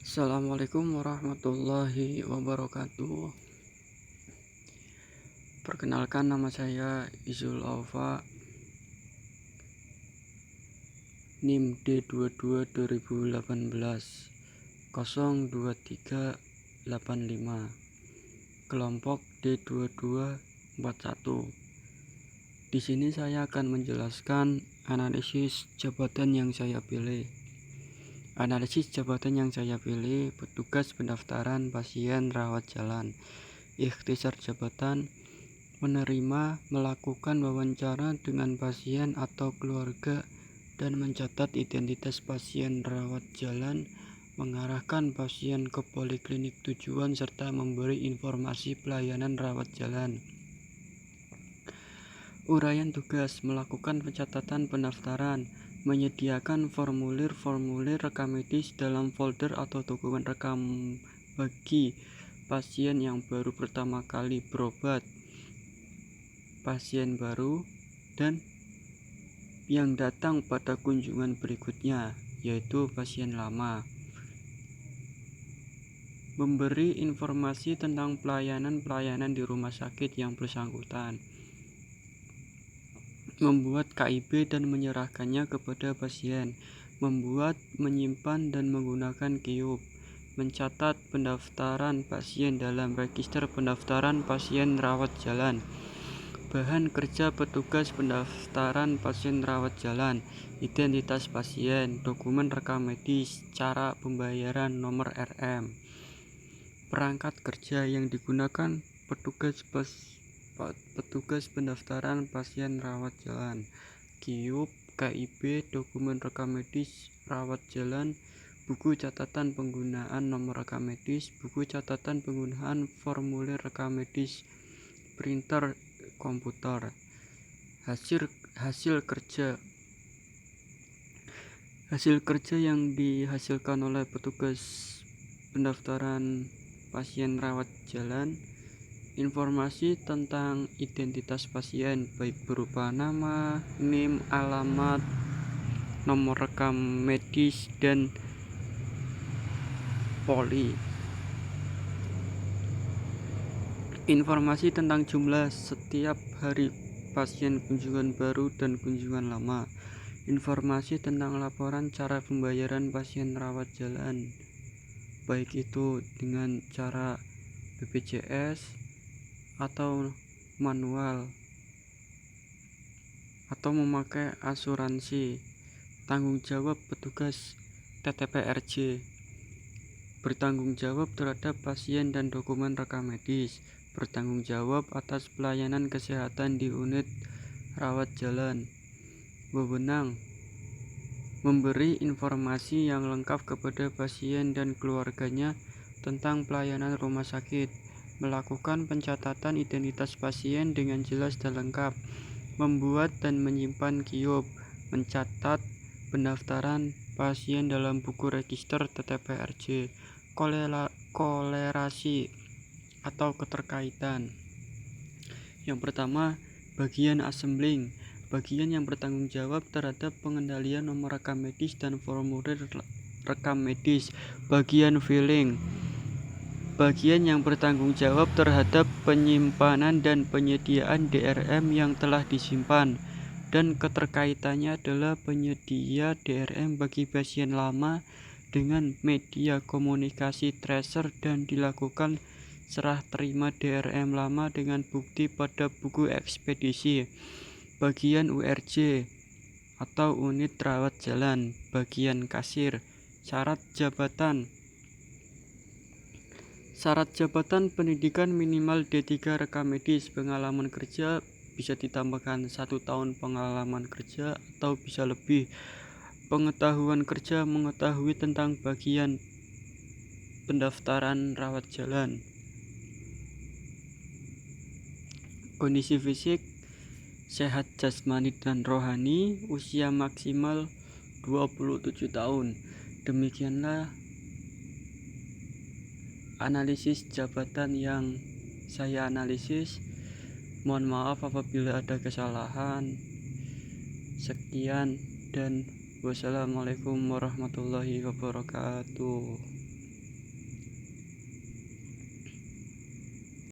Assalamualaikum warahmatullahi wabarakatuh. Perkenalkan, nama saya Izul Aufa, NIM D22 2018 02385, kelompok D2241. Di sini saya akan menjelaskan analisis jabatan yang saya pilih. Analisis jabatan yang saya pilih: petugas pendaftaran pasien rawat jalan. Ikhtisar jabatan: menerima, melakukan wawancara dengan pasien atau keluarga dan mencatat identitas pasien rawat jalan, mengarahkan pasien ke poliklinik tujuan serta memberi informasi pelayanan rawat jalan. Uraian tugas: melakukan pencatatan pendaftaran, menyediakan formulir-formulir rekam medis dalam folder atau dokumen rekam bagi pasien yang baru pertama kali berobat, pasien baru, dan yang datang pada kunjungan berikutnya, yaitu pasien lama. Memberi informasi tentang pelayanan-pelayanan di rumah sakit yang bersangkutan. Membuat KIP dan menyerahkannya kepada pasien. Membuat, menyimpan, dan menggunakan KIUP. Mencatat pendaftaran pasien dalam register pendaftaran pasien rawat jalan. Bahan kerja petugas pendaftaran pasien rawat jalan: identitas pasien, dokumen rekam medis, cara pembayaran, nomor RM. Perangkat kerja yang digunakan petugas pendaftaran pasien rawat jalan: KIUP, KIP, dokumen rekam medis rawat jalan, buku catatan penggunaan nomor rekam medis, buku catatan penggunaan formulir rekam medis, printer komputer. Hasil kerja yang dihasilkan oleh petugas pendaftaran pasien rawat jalan: informasi tentang identitas pasien, baik berupa nama, NIM, alamat, nomor rekam medis, dan poli. Informasi tentang jumlah setiap hari pasien kunjungan baru dan kunjungan lama. Informasi tentang laporan cara pembayaran pasien rawat jalan, baik itu dengan cara BPJS atau manual atau memakai asuransi. Tanggung jawab petugas TTPRJ: bertanggung jawab terhadap pasien dan dokumen rekam medis, bertanggung jawab atas pelayanan kesehatan di unit rawat jalan. Wewenang: memberi informasi yang lengkap kepada pasien dan keluarganya tentang pelayanan rumah sakit, melakukan pencatatan identitas pasien dengan jelas dan lengkap, membuat dan menyimpan KIUP, mencatat pendaftaran pasien dalam buku register TTPRJ. Kolerasi atau keterkaitan: yang pertama, bagian assembling, bagian yang bertanggung jawab terhadap pengendalian nomor rekam medis dan formulir rekam medis. Bagian filling, bagian yang bertanggung jawab terhadap penyimpanan dan penyediaan DRM yang telah disimpan. Dan keterkaitannya adalah penyedia DRM bagi pasien lama dengan media komunikasi tracer dan dilakukan serah terima DRM lama dengan bukti pada buku ekspedisi. Bagian URJ atau unit rawat jalan. Bagian kasir. Syarat jabatan: pendidikan minimal D3 rekam medis. Pengalaman kerja bisa ditambahkan 1 tahun pengalaman kerja atau bisa lebih. Pengetahuan kerja: mengetahui tentang bagian pendaftaran rawat jalan. Kondisi fisik: sehat jasmani dan rohani. Usia maksimal 27 tahun. Demikianlah analisis jabatan yang saya analisis. Mohon maaf apabila ada kesalahan. Sekian dan wassalamualaikum warahmatullahi wabarakatuh.